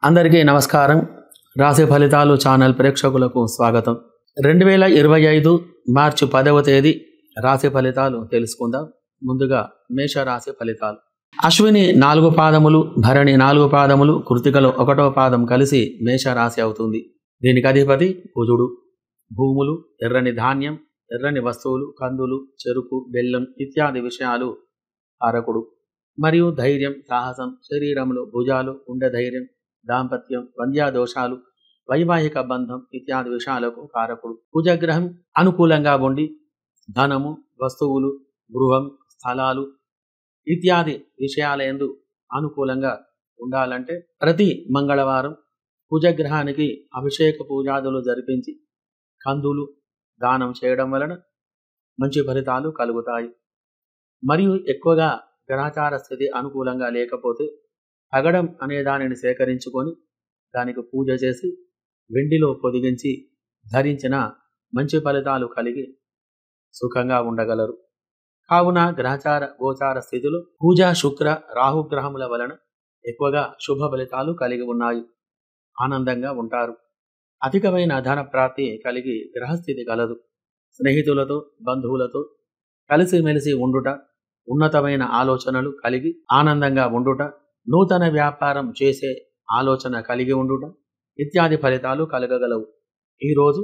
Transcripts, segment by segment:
అందరికీ నమస్కారం. రాశి ఫలితాలు ఛానల్ ప్రేక్షకులకు స్వాగతం. 2025 మార్చి 10వ తేదీ రాశి ఫలితాలు తెలుసుకుందాం. ముందుగా మేష రాశి ఫలితాలు. అశ్విని 4 పాదములు, భరణి 4 పాదములు, కృతికలో 1వ పాదం కలిసి మేష రాశి అవుతుంది. దీనికి అధిపతి కుజుడు. భూములు, ఎర్రని ధాన్యం, ఎర్రని వస్తువులు, కందులు, చెరుకు, బెల్లం ఇత్యాది విషయాలు కారకుడు. మరియు ధైర్యం, సాహసం, శరీరంలో భుజాలు, గుండె ధైర్యం, దాంపత్యం, వంద్యాదోషాలు, వైవాహిక బంధం ఇత్యాది విషయాలకు కారకుడు. కుజగ్రహం అనుకూలంగా ఉండి ధనము, వస్తువులు, గృహం, స్థలాలు ఇత్యాది విషయాలందు అనుకూలంగా ఉండాలంటే ప్రతి మంగళవారం కుజగ్రహానికి అభిషేక పూజాదులు జరిపించి కందులు దానం చేయడం వలన మంచి ఫలితాలు కలుగుతాయి. మరియు ఎక్కువగా గ్రహచార స్థితి అనుకూలంగా లేకపోతే పగడం అనే దానిని సేకరించుకొని దానికి పూజ చేసి వెండిలో పొదిగించి ధరించిన మంచి ఫలితాలు కలిగి సుఖంగా ఉండగలరు. కావున గ్రహచార గోచార స్థితిలో పూజ, శుక్ర, రాహుగ్రహముల వలన ఎక్కువగా శుభ ఫలితాలు కలిగి ఉన్నాయి. ఆనందంగా ఉంటారు. అధికమైన ధన ప్రాప్తి కలిగి గ్రహస్థితి కలదు. స్నేహితులతో, బంధువులతో కలిసిమెలిసి ఉండుట, ఉన్నతమైన ఆలోచనలు కలిగి ఆనందంగా ఉండుట, నూతన వ్యాపారం చేసే ఆలోచన కలిగి ఉండుట ఇత్యాది ఫలితాలు కలగగలవు. ఈరోజు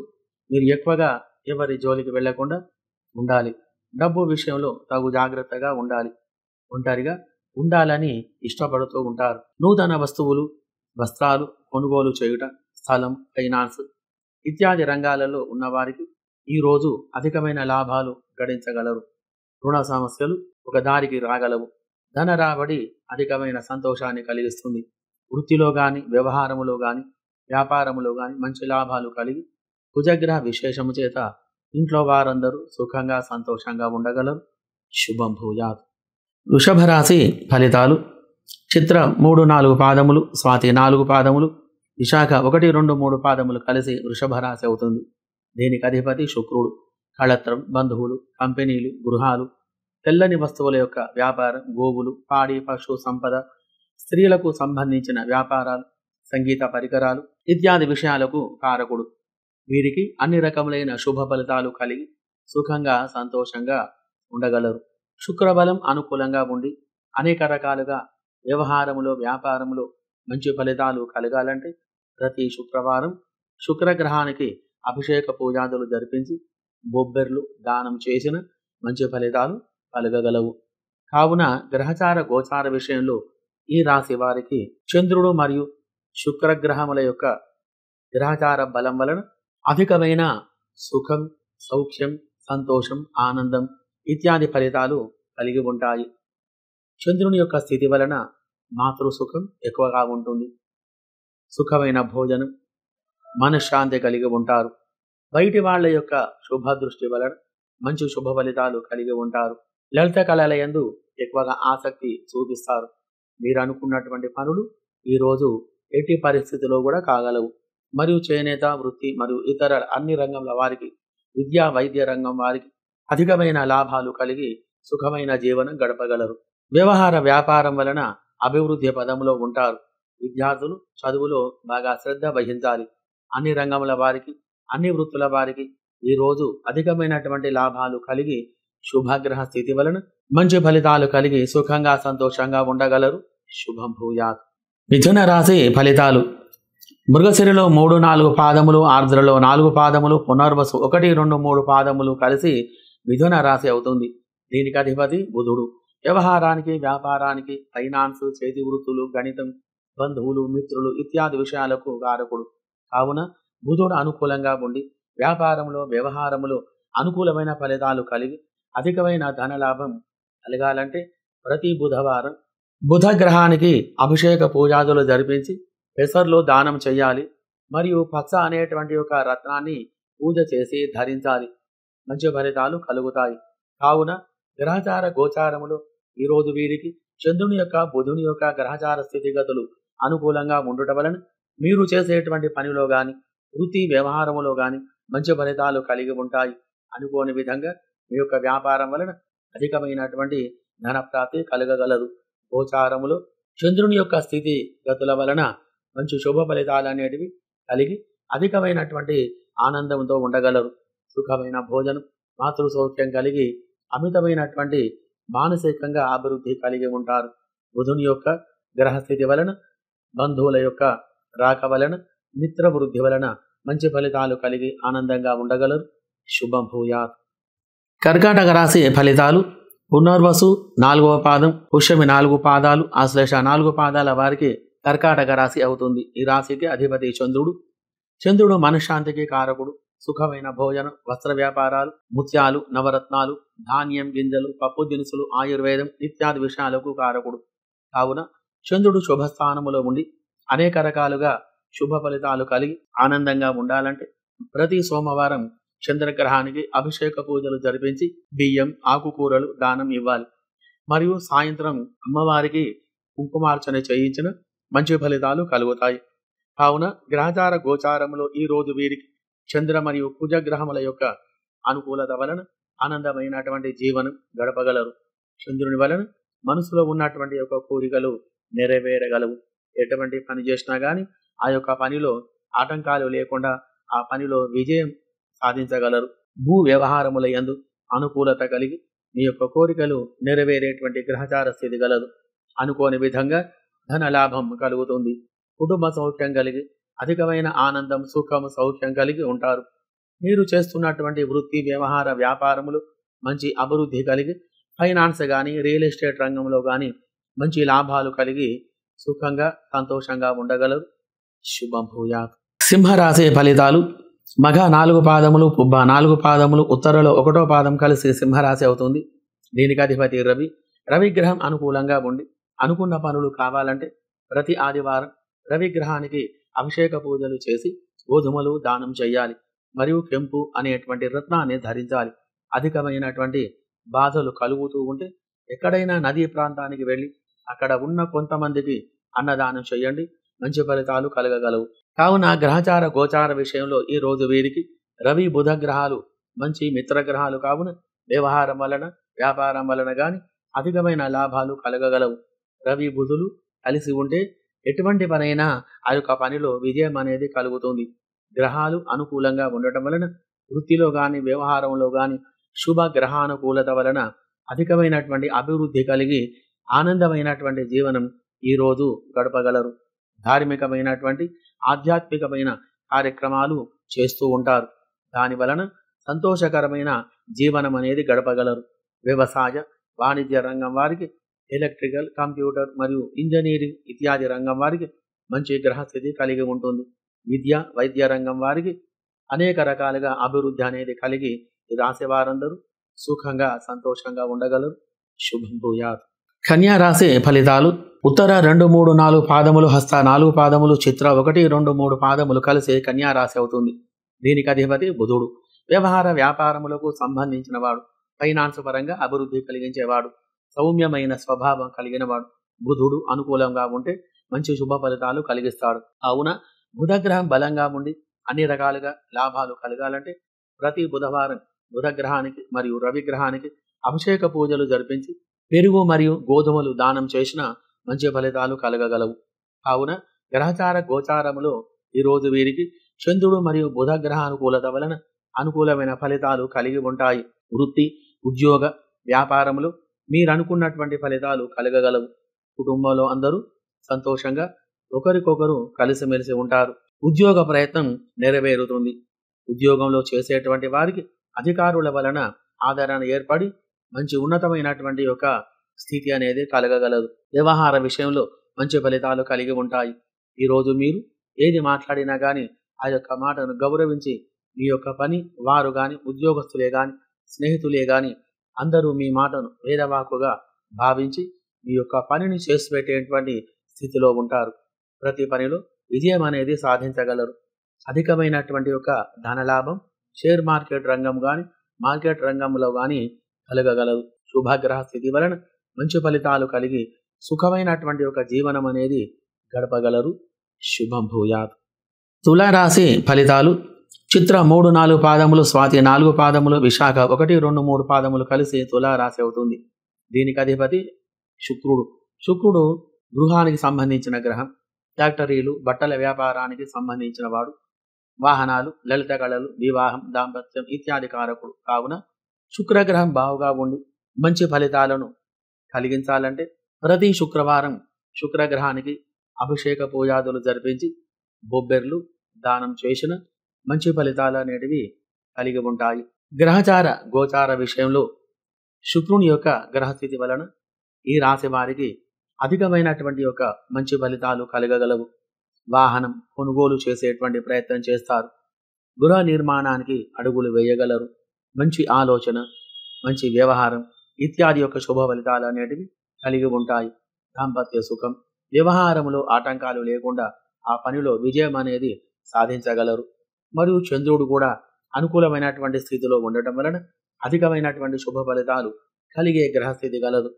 మీరు ఎక్కువగా ఎవరి జోలికి వెళ్లకుండా ఉండాలి. డబ్బు విషయంలో తగు జాగ్రత్తగా ఉండాలి. ఒంటరిగా ఉండాలని ఇష్టపడుతూ ఉంటారు. నూతన వస్తువులు, వస్త్రాలు కొనుగోలు చేయుట, స్థలం, ఫైనాన్స్ ఇత్యాది రంగాలలో ఉన్నవారికి ఈరోజు అధికమైన లాభాలు గడించగలరు. రుణ సమస్యలు ఒక దారికి రాగలవు. ధన రాబడి అధికమైన సంతోషాన్ని కలిగిస్తుంది. వృత్తిలో కానీ, వ్యవహారములో కానీ, వ్యాపారములో కానీ మంచి లాభాలు కలిగి కుజగ్రహ విశేషము చేత ఇంట్లో వారందరూ సుఖంగా సంతోషంగా ఉండగలరు. శుభం భూయాత్. వృషభ రాశి ఫలితాలు. చిత్ర 3-4 పాదములు, స్వాతి 4 పాదములు, విశాఖ 1-2-3 పాదములు కలిసి వృషభ రాశి అవుతుంది. దీనికి అధిపతి శుక్రుడు. కళత్రం, బంధువులు, కంపెనీలు, గృహాలు, తెల్లని వస్తువుల యొక్క వ్యాపారం, గోవులు, పాడి, పశు సంపద, స్త్రీలకు సంబంధించిన వ్యాపారాలు, సంగీత పరికరాలు ఇత్యాది విషయాలకు కారకుడు. వీరికి అన్ని రకములైన శుభ ఫలితాలు కలిగి సుఖంగా సంతోషంగా ఉండగలరు. శుక్రబలం అనుకూలంగా ఉండి అనేక రకాలుగా వ్యవహారములో, వ్యాపారములో మంచి ఫలితాలు కలగాలంటే ప్రతి శుక్రవారం శుక్రగ్రహానికి అభిషేక పూజాదులు జరిపించి బొబ్బెర్లు దానం చేసిన మంచి ఫలితాలు కలగగలవు. కావున గ్రహచార గోచార విషయంలో ఈ రాశి వారికి చంద్రుడు మరియు శుక్రగ్రహముల యొక్క గ్రహచార బలం వలన అధికమైన సుఖం, సౌఖ్యం, సంతోషం, ఆనందం ఇత్యాది ఫలితాలు కలిగి ఉంటాయి. చంద్రుని యొక్క స్థితి వలన మాతృసుఖం ఎక్కువగా ఉంటుంది. సుఖమైన భోజనం, మనశ్శాంతి కలిగి ఉంటారు. బయటి వాళ్ళ యొక్క శుభ దృష్టి వలన మంచి శుభ ఫలితాలు కలిగి ఉంటారు. లలిత కళల యందు ఎక్కువగా ఆసక్తి చూపిస్తారు. మీరు అనుకున్నటువంటి పనులు ఈరోజు ఎట్టి పరిస్థితిలో కూడా కాగలవు. మరియు చేనేత వృత్తి మరియు ఇతర అన్ని రంగంల వారికి, విద్యా వైద్య రంగం వారికి అధికమైన లాభాలు కలిగి సుఖమైన జీవనం గడపగలరు. వ్యవహార వ్యాపారం వలన అభివృద్ధి పదంలో ఉంటారు. విద్యార్థులు చదువులో బాగా శ్రద్ధ వహించాలి. అన్ని రంగముల వారికి, అన్ని వృత్తుల వారికి ఈరోజు అధికమైనటువంటి లాభాలు కలిగి శుభగ్రహ స్థితి వలన మంచి ఫలితాలు కలిగి సుఖంగా సంతోషంగా ఉండగలరు. శుభం భూయాత్. మిథున రాశి ఫలితాలు. మృగశిరలో 3-4 పాదములు, ఆర్ద్రలో 4 పాదములు, పునర్వసు 1-2-3 పాదములు కలిసి మిథున రాశి అవుతుంది. దీనికి అధిపతి బుధుడు. వ్యవహారానికి, వ్యాపారానికి, ఫైనాన్స్, చేతి వృత్తులు, గణితం, బంధువులు, మిత్రులు ఇత్యాది విషయాలకు కారకుడు. కావున బుధుడు అనుకూలంగా ఉండి వ్యాపారంలో, వ్యవహారములో అనుకూలమైన ఫలితాలు కలిగి అధికమైన ధనలాభం కలగాలంటే ప్రతి బుధవారం బుధ గ్రహానికి అభిషేక పూజాదులు జరిపించి పెసర్లో దానం చేయాలి. మరియు పచ్చ అనేటువంటి ఒక రత్నాన్ని పూజ చేసి ధరించాలి. మంచి ఫలితాలు కలుగుతాయి. కావున గ్రహచార గోచారములు ఈరోజు వీరికి చంద్రుని యొక్క, బుధుని యొక్క గ్రహచార స్థితిగతులు అనుకూలంగా ఉండటం వలన మీరు చేసేటువంటి పనిలో కానీ, వృత్తి వ్యవహారములో కానీ మంచి ఫలితాలు కలిగి ఉంటాయి. అనుకోని విధంగా మీ యొక్క వ్యాపారం వలన అధికమైనటువంటి ధన ప్రాప్తి కలగగలదు. గోచారములో చంద్రుని యొక్క స్థితి గతుల వలన మంచి శుభ ఫలితాలు అనేటివి కలిగి అధికమైనటువంటి ఆనందంతో ఉండగలరు. సుఖమైన భోజనం, మాతృ సౌఖ్యం కలిగి అమితమైనటువంటి మానసికంగా అభివృద్ధి కలిగి ఉంటారు. బుధుని యొక్క గ్రహస్థితి వలన, బంధువుల యొక్క రాక వలన, మిత్ర వృద్ధి వలన మంచి ఫలితాలు కలిగి ఆనందంగా ఉండగలరు. శుభం భూయాత్. కర్కాటక రాశి ఫలితాలు. పునర్వసు 4వ పాదం, పుష్యమి 4 పాదాలు, ఆశ్లేష 4 పాదాల వారికి కర్కాటక రాశి అవుతుంది. ఈ రాశికి అధిపతి చంద్రుడు. చంద్రుడు మనశ్శాంతికి కారకుడు. సుఖమైన భోజనం, వస్త్ర వ్యాపారాలు, ముత్యాలు, నవరత్నాలు, ధాన్యం గింజలు, పప్పు దినుసులు, ఆయుర్వేదం ఇత్యాది విషయాలకు కారకుడు. కావున చంద్రుడు శుభస్థానములో ఉండి అనేక రకాలుగా శుభ ఫలితాలు కలిగి ఆనందంగా ఉండాలంటే ప్రతి సోమవారం చంద్రగ్రహానికి అభిషేక పూజలు జరిపించి బియ్యం, ఆకుకూరలు దానం ఇవ్వాలి. మరియు సాయంత్రం అమ్మవారికి కుంకుమార్చన చేయించిన మంచి ఫలితాలు కలుగుతాయి. కావున గ్రహచార గోచారములో ఈ రోజు వీరికి చంద్ర మరియు కుజగ్రహముల యొక్క అనుకూలత వలన ఆనందమైనటువంటి జీవనం గడపగలరు. చంద్రుని వలన మనసులో ఉన్నటువంటి యొక్క కోరికలు నెరవేరగలవు. ఎటువంటి పని చేసినా గాని ఆ యొక్క పనిలో ఆటంకాలు లేకుండా ఆ పనిలో విజయం సాధించగలరు. భూ వ్యవహారముల యందు అనుకూలత కలిగి మీ యొక్క కోరికలు నెరవేరేటువంటి గ్రహచార స్థితి గలదు. అనుకోని విధంగా ధన లాభం కలుగుతుంది. కుటుంబ సౌఖ్యం కలిగి అధికమైన ఆనందం, సుఖం, సౌఖ్యం కలిగి ఉంటారు. మీరు చేస్తున్నటువంటి వృత్తి, వ్యవహార, వ్యాపారములు మంచి అభివృద్ధి కలిగి ఫైనాన్స్ కానీ, రియల్ ఎస్టేట్ రంగంలో కానీ మంచి లాభాలు కలిగి సుఖంగా, సంతోషంగా ఉండగలరు. శుభం భూయాత్. సింహరాశి ఫలితాలు. మఘ 4 పాదములు, పుబ్బ 4 పాదములు, ఉత్తరలో 1వ పాదం కలిసి సింహరాశి అవుతుంది. దీనికి అధిపతి రవి. రవి గ్రహం అనుకూలంగా ఉండి అనుకున్న పనులు కావాలంటే ప్రతి ఆదివారం రవి గ్రహానికి అభిషేక పూజలు చేసి గోధుమలు దానం చేయాలి. మరియు కెంపు అనేటువంటి రత్నాన్ని ధరించాలి. అధికమైనటువంటి బాధలు కలుగుతూ ఉంటే ఎక్కడైనా నదీ ప్రాంతానికి వెళ్ళి అక్కడ ఉన్న కొంతమందికి అన్నదానం చేయండి. మంచి ఫలితాలు కలగగలవు. కావున గ్రహచార గోచార విషయంలో ఈ రోజు వీరికి రవి బుధ గ్రహాలు మంచి మిత్రగ్రహాలు కావున వ్యవహారం వలన, వ్యాపారం వలన గాని అధికమైన లాభాలు కలగగలవు. రవి బుధులు కలిసి ఉంటే ఎటువంటి పనైనా ఆ యొక్క పనిలో విజయం అనేది కలుగుతుంది. గ్రహాలు అనుకూలంగా ఉండటం వలన వృత్తిలో గాని, వ్యవహారంలో గాని శుభ గ్రహానుకూలత వలన అధికమైనటువంటి అభివృద్ధి కలిగి ఆనందమైనటువంటి జీవనం ఈ రోజు గడపగలరు. ధార్మికమైనటువంటి ఆధ్యాత్మికమైన కార్యక్రమాలు చేస్తూ ఉంటారు. దాని వలన సంతోషకరమైన జీవనం అనేది గడపగలరు. వ్యవసాయ, వాణిజ్య రంగం వారికి, ఎలక్ట్రికల్, కంప్యూటర్ మరియు ఇంజనీరింగ్ ఇత్యాది రంగం వారికి మంచి గ్రహస్థితి కలిగి ఉంటుంది. విద్య, వైద్య రంగం వారికి అనేక రకాలుగా అభివృద్ధి అనేది కలిగి ఈ రాశి వారందరూ సుఖంగా, సంతోషంగా ఉండగలరు. శుభం భూయాత్. కన్యా రాశి ఫలితాలు. ఉత్తర 2, 3, 4 పాదములు, హస్త 4 పాదములు, చిత్ర 1, 2, 3 పాదములు కలిసి కన్యా రాశి అవుతుంది. దీనికి అధిపతి బుధుడు. వ్యవహార వ్యాపారములకు సంబంధించిన వాడు. ఫైనాన్స్ పరంగా అభివృద్ధి కలిగించేవాడు. సౌమ్యమైన స్వభావం కలిగిన వాడు. బుధుడు అనుకూలంగా ఉంటే మంచి శుభ ఫలితాలు కలిగిస్తాడు. కావున బుధగ్రహం బలంగా ఉండి అన్ని రకాలుగా లాభాలు కలగాలంటే ప్రతి బుధవారం బుధగ్రహానికి మరియు రవిగ్రహానికి అభిషేక పూజలు జరిపించి పెరుగు మరియు గోధుమలు దానం చేసిన మంచి ఫలితాలు కలగగలవు. కావున గ్రహచార గోచారములో ఈరోజు వీరికి చంద్రుడు మరియు బుధ గ్రహ అనుకూలత వలన అనుకూలమైన ఫలితాలు కలిగి ఉంటాయి. వృత్తి, ఉద్యోగ, వ్యాపారములు మీరు అనుకున్నటువంటి ఫలితాలు కలగగలవు. కుటుంబంలో అందరూ సంతోషంగా ఒకరికొకరు కలిసిమెలిసి ఉంటారు. ఉద్యోగ ప్రయత్నం నెరవేరుతుంది. ఉద్యోగంలో చేసేటువంటి వారికి అధికారుల వలన ఆదరణ ఏర్పడి మంచి ఉన్నతమైనటువంటి యొక్క స్థితి అనేది కలగగలదు. వ్యవహార విషయంలో మంచి ఫలితాలు కలిగి ఉంటాయి. ఈరోజు మీరు ఏది మాట్లాడినా కానీ ఆ యొక్క మాటను గౌరవించి మీ యొక్క పని వారు కానీ, ఉద్యోగస్తులే కానీ, స్నేహితులే కానీ అందరూ మీ మాటను వేదవాకుగా భావించి మీ యొక్క పనిని చేసి పెట్టేటువంటి స్థితిలో ఉంటారు. ప్రతి పనిలో విజయం అనేది సాధించగలరు. అధికమైనటువంటి యొక్క ధనలాభం షేర్ మార్కెట్ రంగం కానీ, మార్కెట్ రంగంలో కానీ కలగగలదు. శుభగ్రహ స్థితి వలన మంచి ఫలితాలు కలిగి సుఖమైనటువంటి ఒక జీవనం అనేది గడపగలరు. శుభం భూయాత్. తులారాశి ఫలితాలు. చిత్ర 3, 4 పాదములు, స్వాతి 4 పాదములు, విశాఖ 1, 2, 3 పాదములు కలిసి తులారాశి అవుతుంది. దీనికి అధిపతి శుక్రుడు. శుక్రుడు గృహానికి సంబంధించిన గ్రహం. ఫ్యాక్టరీలు, బట్టల వ్యాపారానికి సంబంధించిన వాడు, వాహనాలు, లలిత కళలు, వివాహం, దాంపత్యం ఇత్యాది కారకుడు. కావున శుక్రగ్రహం బావుగా ఉండి మంచి ఫలితాలను కలిగించాలంటే ప్రతి శుక్రవారం శుక్రగ్రహానికి అభిషేక పూజాదులు జరిపించి బొబ్బెర్లు దానం చేసిన మంచి ఫలితాలు అనేటివి కలిగి ఉంటాయి. గ్రహచార గోచార విషయంలో శుక్రుని యొక్క గ్రహస్థితి వలన ఈ రాశి వారికి అధికమైనటువంటి యొక్క మంచి ఫలితాలు కలగగలవు. వాహనం కొనుగోలు చేసేటువంటి ప్రయత్నం చేస్తారు. గృహ నిర్మాణానికి అడుగులు వేయగలరు. మంచి ఆలోచన, మంచి వ్యవహారం ఇత్యాది యొక్క శుభ ఫలితాలు అనేటివి కలిగి ఉంటాయి. దాంపత్య సుఖం, వ్యవహారంలో ఆటంకాలు లేకుండా ఆ పనిలో విజయం అనేది సాధించగలరు. మరియు చంద్రుడు కూడా అనుకూలమైనటువంటి స్థితిలో ఉండటం వలన అధికమైనటువంటి శుభ ఫలితాలు కలిగే గ్రహస్థితి గలదు.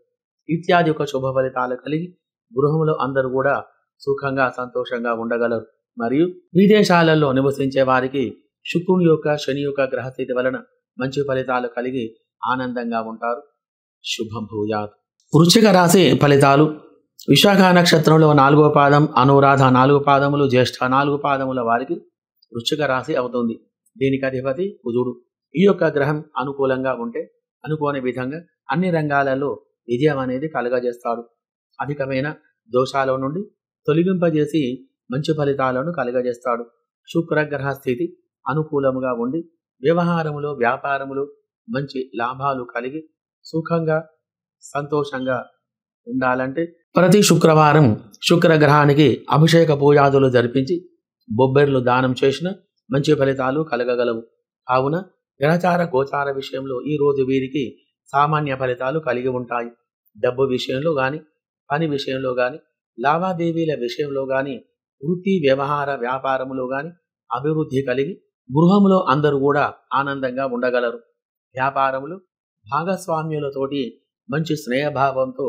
ఇత్యాది యొక్క శుభ ఫలితాలు కలిగి గృహంలో అందరూ కూడా సుఖంగా సంతోషంగా ఉండగలరు. మరియు విదేశాలలో నివసించే వారికి శుక్రుని యొక్క శని యొక్క గ్రహస్థితి వలన మంచి ఫలితాలు కలిగి ఆనందంగా ఉంటారు. శుభం భూయాత్. వృశ్చిక రాశి ఫలితాలు. విశాఖ నక్షత్రంలో 4వ పాదం, అనురాధ 4 పాదములు, జ్యేష్ఠ 4 పాదముల వారికి వృశ్చిక రాశి అవుతుంది. దీనికి అధిపతి కుజుడు. ఈ యొక్క గ్రహం అనుకూలంగా ఉంటే అనుకోని విధంగా అన్ని రంగాలలో విజయం అనేది కలుగజేస్తాడు. అధికమైన దోషాల నుండి తొలగింపజేసి మంచి ఫలితాలను కలుగజేస్తాడు. శుక్రగ్రహ స్థితి అనుకూలముగా ఉండి వ్యవహారములో వ్యాపారములో మంచి లాభాలు కలిగి సుఖంగా సంతోషంగా ఉండాలంటే ప్రతి శుక్రవారం శుక్రగ్రహానికి అభిషేక పూజాదులు జరిపించి బొబ్బెర్లు దానం చేసిన మంచి ఫలితాలు కలగగలవు. కావున గ్రహచార గోచార విషయంలో ఈ రోజు వీరికి సామాన్య ఫలితాలు కలిగి ఉంటాయి. డబ్బు విషయంలో కానీ, పని విషయంలో కానీ, లావాదేవీల విషయంలో కానీ, వృత్తి వ్యవహార వ్యాపారములో కానీ అభివృద్ధి కలిగి గృహంలో అందరూ కూడా ఆనందంగా ఉండగలరు. వ్యాపారములు భాగస్వామ్యులతోటి మంచి స్నేహభావంతో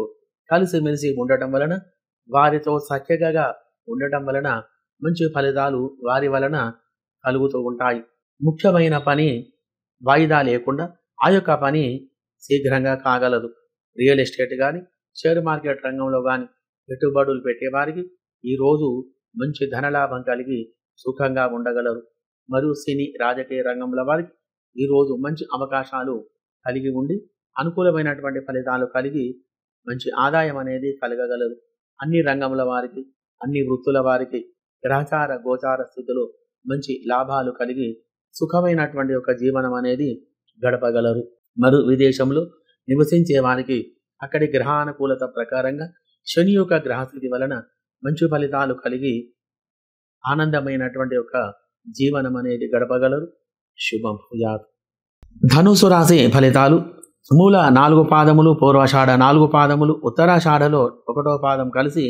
కలిసిమెలిసి ఉండటం వలన, వారితో సఖ్యతగా ఉండటం వలన మంచి ఫలితాలు వారి వలన కలుగుతూ ఉంటాయి. ముఖ్యమైన పని వాయిదా లేకుండా ఆ యొక్క పని శీఘ్రంగా కాగలదు. రియల్ ఎస్టేట్ కానీ, షేర్ మార్కెట్ రంగంలో కానీ పెట్టుబడులు పెట్టేవారికి ఈరోజు మంచి ధనలాభం కలిగి సుఖంగా ఉండగలరు. మరియు సినీ రాజకీయ రంగంలో వారికి ఈరోజు మంచి అవకాశాలు కలిగి ఉండి అనుకూలమైనటువంటి ఫలితాలు కలిగి మంచి ఆదాయం అనేది కలగగలరు. అన్ని రంగముల వారికి, అన్ని వృత్తుల వారికి గ్రహచార గోచార స్థితిలో మంచి లాభాలు కలిగి సుఖమైనటువంటి ఒక జీవనం అనేది గడపగలరు. మరియు విదేశంలో నివసించే వారికి అక్కడి గ్రహానుకూలత ప్రకారంగా శని యొక్క గ్రహస్థితి వలన మంచి ఫలితాలు కలిగి ఆనందమైనటువంటి ఒక జీవనం అనేది గడపగలరు. శుభం భూయాత్. ధనుసు రాశి ఫలితాలు. మూల 4 పాదములు, పూర్వాషాఢ 4 పాదములు, ఉత్తరాషాఢలో 1వ పాదం కలిసి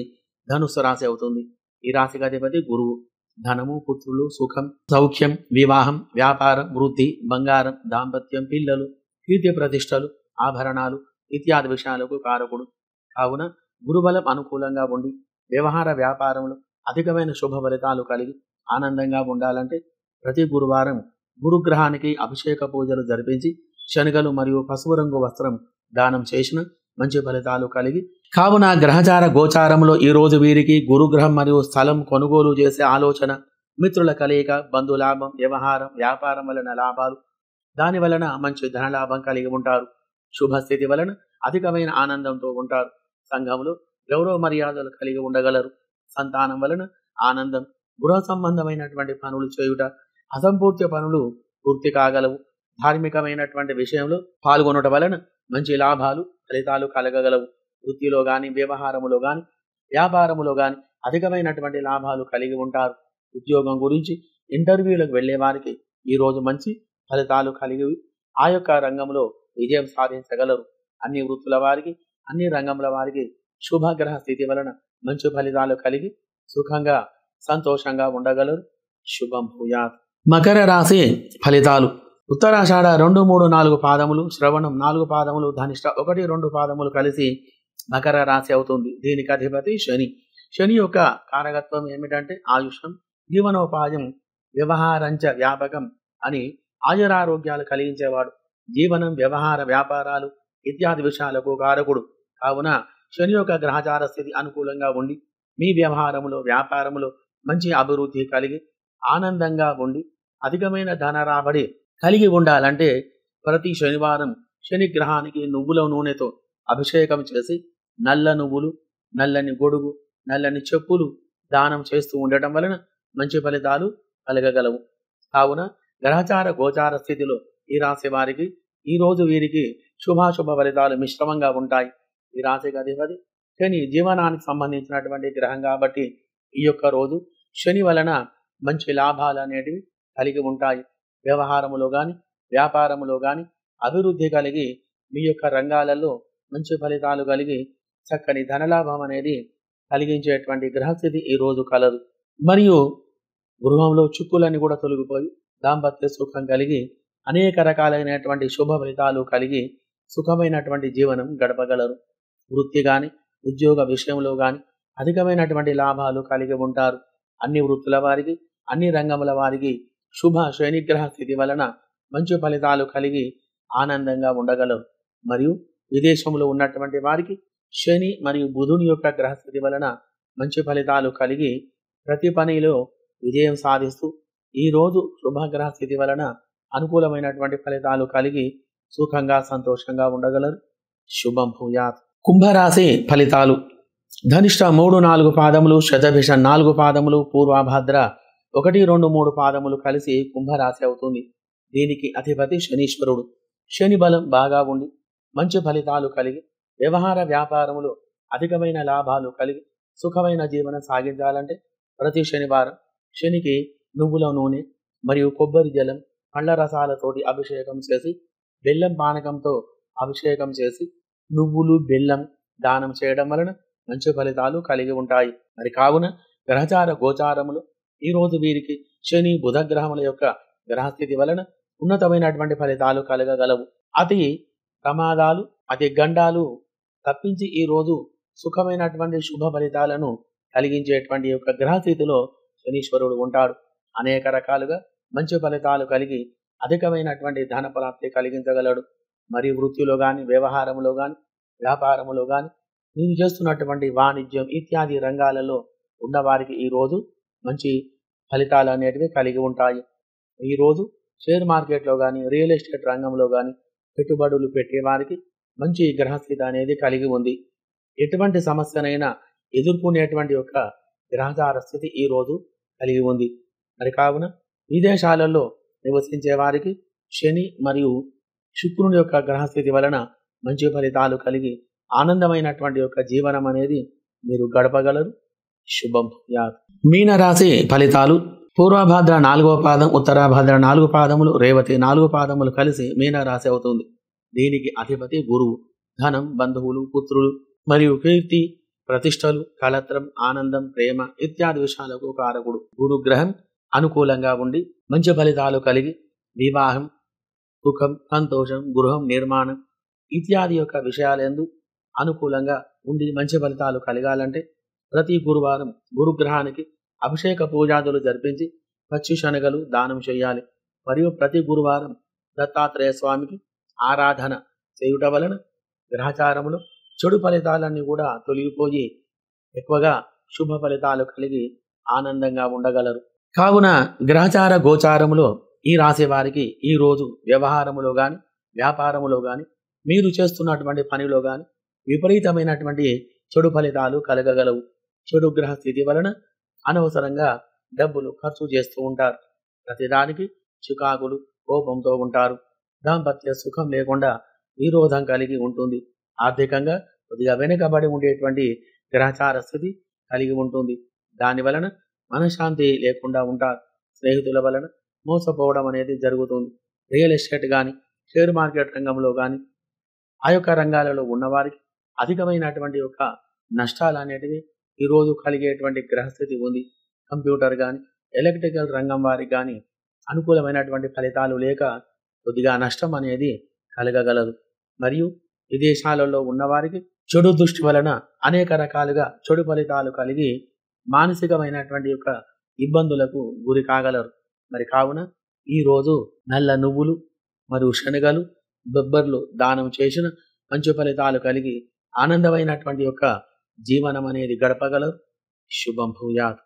ధనుస్సు రాశి అవుతుంది. ఈ రాశికి అధిపతి గురువు. ధనము, పుత్రులు, సుఖం, సౌఖ్యం, వివాహం, వ్యాపారం, వృద్ధి, బంగారం, దాంపత్యం, పిల్లలు, కీర్తి ప్రతిష్టలు, ఆభరణాలు ఇత్యాది విషయాలకు కారకుడు. కావున గురుబలం అనుకూలంగా ఉండి వ్యవహార వ్యాపారంలో అధికమైన శుభ ఫలితాలు కలిగి ఆనందంగా ఉండాలంటే ప్రతి గురువారం గురుగ్రహానికి అభిషేక పూజలు జరిపించి శనగలు మరియు పసుపు రంగు వస్త్రం దానం చేసిన మంచి ఫలితాలు కలిగి కావున గ్రహచార గోచారంలో ఈ రోజు వీరికి గురుగ్రహం మరియు స్థలం కొనుగోలు చేసే ఆలోచన, మిత్రుల కలయిక, బంధులాభం, వ్యవహారం వ్యాపారం వలన లాభాలు, దాని వలన మంచి ధనలాభం కలిగి ఉంటారు. శుభస్థితి వలన అధికమైన ఆనందంతో ఉంటారు. సంఘంలో గౌరవ మర్యాదలు కలిగి ఉండగలరు. సంతానం వలన ఆనందం. గృహ సంబంధమైనటువంటి పనులు చేయుట, అసంపూర్తి పనులు పూర్తి కాగలవు. ధార్మికమైనటువంటి విషయంలో పాల్గొనడం వలన మంచి లాభాలు ఫలితాలు కలగగలవు. వృత్తిలో కానీ, వ్యవహారములో కానీ, వ్యాపారములో కానీ అధికమైనటువంటి లాభాలు కలిగి ఉంటారు. ఉద్యోగం గురించి ఇంటర్వ్యూలకు వెళ్లే వారికి ఈరోజు మంచి ఫలితాలు కలిగి ఆ యొక్క రంగంలో విజయం సాధించగలరు. అన్ని వృత్తుల వారికి, అన్ని రంగముల వారికి శుభగ్రహ స్థితి వలన మంచి ఫలితాలు కలిగి సుఖంగా సంతోషంగా ఉండగలరు. శుభం భూయాత్. మకర రాశి ఫలితాలు. ఉత్తరాషాఢ 2, 3, 4 పాదములు, శ్రవణం 4 పాదములు, ధనిష్ట 1, 2 పాదములు కలిసి మకర రాశి అవుతుంది. దీనికి అధిపతి శని. శని యొక్క కారకత్వం ఏమిటంటే ఆయుషం, జీవనోపాయం, వ్యవహారంచ వ్యాపకం అని ఆయురారోగ్యాలు కలిగించేవాడు. జీవనం, వ్యవహార వ్యాపారాలు ఇత్యాది విషయాలకు కారకుడు. కావున శని యొక్క గ్రహచార స్థితి అనుకూలంగా ఉండి మీ వ్యవహారములో వ్యాపారములో మంచి అభివృద్ధి కలిగి ఆనందంగా ఉండి అధికమైన ధన రాబడి కలిగి ఉండాలంటే ప్రతి శనివారం శని గ్రహానికి నువ్వుల నూనెతో అభిషేకం చేసి నల్ల నువ్వులు, నల్లని గొడుగు, నల్లని చెప్పులు దానం చేస్తూ ఉండటం వలన మంచి ఫలితాలు కలగగలవు. కావున గ్రహచార గోచార స్థితిలో ఈ రాశి వారికి ఈ రోజు వీరికి శుభాశుభ ఫలితాలు మిశ్రమంగా ఉంటాయి. ఈ రాశికి అధిపతి శని జీవనానికి సంబంధించినటువంటి గ్రహం కాబట్టి ఈ యొక్క రోజు శని వలన మంచి లాభాలు అనేటివి కలిగి ఉంటాయి. వ్యవహారములో కానీ వ్యాపారములో కానీ అభివృద్ధి కలిగి మీ యొక్క రంగాలలో మంచి ఫలితాలు కలిగి చక్కని ధనలాభం అనేది కలిగించేటువంటి గ్రహస్థితి ఈ రోజు కలదు. మరియు గృహంలో చుక్కులన్నీ కూడా తొలగిపోయి దాంపత్య సుఖం కలిగి అనేక రకాలైనటువంటి శుభ ఫలితాలు కలిగి సుఖమైనటువంటి జీవనం గడపగలరు. వృత్తి కానీ ఉద్యోగ విషయంలో కానీ అధికమైనటువంటి లాభాలు కలిగి ఉంటారు. అన్ని వృత్తుల వారికి అన్ని రంగముల వారికి శుభ శనిగ్రహ స్థితి వలన మంచి ఫలితాలు కలిగి ఆనందంగా ఉండగలరు. మరియు విదేశంలో ఉన్నటువంటి వారికి శని మరియు బుధుని యొక్క గ్రహస్థితి వలన మంచి ఫలితాలు కలిగి ప్రతి పనిలో విజయం సాధిస్తూ ఈ రోజు శుభగ్రహ స్థితి వలన అనుకూలమైనటువంటి ఫలితాలు కలిగి సుఖంగా సంతోషంగా ఉండగలరు. శుభం భూయాత్. కుంభరాశి ఫలితాలు. ధనిష్ట 3, 4 పాదములు, శతభిష 4 పాదములు, పూర్వభద్ర 1, 2, 3 పాదములు కలిసి కుంభరాశి అవుతుంది. దీనికి అధిపతి శనీశ్వరుడు. శని బలం బాగా ఉండి మంచి ఫలితాలు కలిగి వ్యవహార వ్యాపారములు అధికమైన లాభాలు కలిగి సుఖమైన జీవనం సాగించాలంటే ప్రతి శనివారం శనికి నువ్వుల నూనె మరియు కొబ్బరి జలం పండ్ల రసాలతోటి అభిషేకం చేసి బెల్లం పానకంతో అభిషేకం చేసి నువ్వులు బెల్లం దానం చేయడం వలన మంచి ఫలితాలు కలిగి ఉంటాయి. మరి కావున గ్రహచార గోచారములు ఈ రోజు వీరికి శని బుధ గ్రహముల యొక్క గ్రహస్థితి వలన ఉన్నతమైనటువంటి ఫలితాలు కలగగలవు. అతి ప్రమాదాలు అతి గండాలు తప్పించి ఈ రోజు సుఖమైనటువంటి శుభ ఫలితాలను కలిగించేటువంటి యొక్క గ్రహస్థితిలో శనీశ్వరుడు ఉంటాడు. అనేక రకాలుగా మంచి ఫలితాలు కలిగి అధికమైనటువంటి ధన ప్రాప్తి కలిగించగలడు. మరి వృత్తిలో కానీ వ్యవహారంలో కానీ వ్యాపారములో కానీ మీరు చేస్తున్నటువంటి వాణిజ్యం ఇత్యాది రంగాలలో ఉన్నవారికి ఈ రోజు మంచి ఫలితాలు అనేటివి కలిగి ఉంటాయి. ఈ రోజు షేర్ మార్కెట్లో కానీ రియల్ ఎస్టేట్ రంగంలో కానీ పెట్టుబడులు పెట్టేవారికి మంచి గ్రహస్థితి అనేది కలిగి ఉంది. ఎటువంటి సమస్యనైనా ఎదుర్కొనేటువంటి యొక్క గ్రహచార స్థితి ఈ రోజు కలిగి ఉంది. మరి కావున విదేశాలలో నివసించే వారికి శని మరియు శుక్రుని యొక్క గ్రహస్థితి వలన మంచి ఫలితాలు కలిగి ఆనందమైనటువంటి యొక్క జీవనం అనేది మీరు గడపగలరు. శుభం యాత్. మీనరాశి ఫలితాలు. పూర్వభాద్ర 4వ పాదం, ఉత్తరాభాద్ర 4 పాదములు, రేవతి 4 పాదములు కలిసి మీనరాశి అవుతుంది. దీనికి అధిపతి గురువు. ధనం, బంధువులు, పుత్రులు మరియు కీర్తి ప్రతిష్టలు, కళత్రం, ఆనందం, ప్రేమ ఇత్యాది విషయాలకు కారకుడు. గురుగ్రహం అనుకూలంగా ఉండి మంచి ఫలితాలు కలిగి వివాహం, సుఖం, సంతోషం, గృహం నిర్మాణం ఇత్యాది యొక్క విషయాలందు అనుకూలంగా ఉండి మంచి ఫలితాలు కలగాలంటే ప్రతి గురువారం గురుగ్రహానికి అభిషేక పూజాదులు జరిపించి పచ్చి శనగలు దానం చేయాలి. మరియు ప్రతి గురువారం దత్తాత్రేయ స్వామికి ఆరాధన చేయుట వలన గ్రహచారములు చెడు ఫలితాలన్నీ కూడా తొలగిపోయి ఎక్కువగా శుభ ఫలితాలు కలిగి ఆనందంగా ఉండగలరు. కావున గ్రహచార గోచారములో ఈ రాశి వారికి ఈ రోజు వ్యవహారములో కానీ వ్యాపారములో కానీ మీరు చేస్తున్నటువంటి పనిలో కానీ విపరీతమైనటువంటి చెడు ఫలితాలు కలగగలవు. చెడు గ్రహ స్థితి వలన అనవసరంగా డబ్బులు ఖర్చు చేస్తూ ఉంటారు. ప్రతిదానికి చికాకులు, కోపంతో ఉంటారు. దాంపత్య సుఖం లేకుండా విరోధం కలిగి ఉంటుంది. ఆర్థికంగా కొద్దిగా వెనుకబడి ఉండేటువంటి గ్రహచార స్థితి కలిగి ఉంటుంది. దాని వలన మనశ్శాంతి లేకుండా ఉంటారు. స్నేహితుల వలన మోసపోవడం అనేది జరుగుతుంది. రియల్ ఎస్టేట్ కానీ షేర్ మార్కెట్ రంగంలో కానీ ఆ యొక్క రంగాలలో ఉన్నవారికి అధికమైనటువంటి యొక్క నష్టాలు అనేటివి ఈరోజు కలిగేటువంటి గ్రహస్థితి ఉంది. కంప్యూటర్ కానీ ఎలక్ట్రికల్ రంగం వారికి కానీ అనుకూలమైనటువంటి ఫలితాలు లేక కొద్దిగా నష్టం అనేది కలగగలదు. మరియు విదేశాలలో ఉన్నవారికి చెడు దృష్టి వలన అనేక రకాలుగా చెడు ఫలితాలు కలిగి మానసికమైనటువంటి యొక్క ఇబ్బందులకు గురి కాగలరు. మరి కావున ఈరోజు నల్ల నువ్వులు మరియు శనగలు, బొబ్బర్లు దానం చేసిన మంచి ఫలితాలు కలిగి ఆనందమైనటువంటి యొక్క జీవనం అనేది గడపగలరు. శుభం భూయాత్.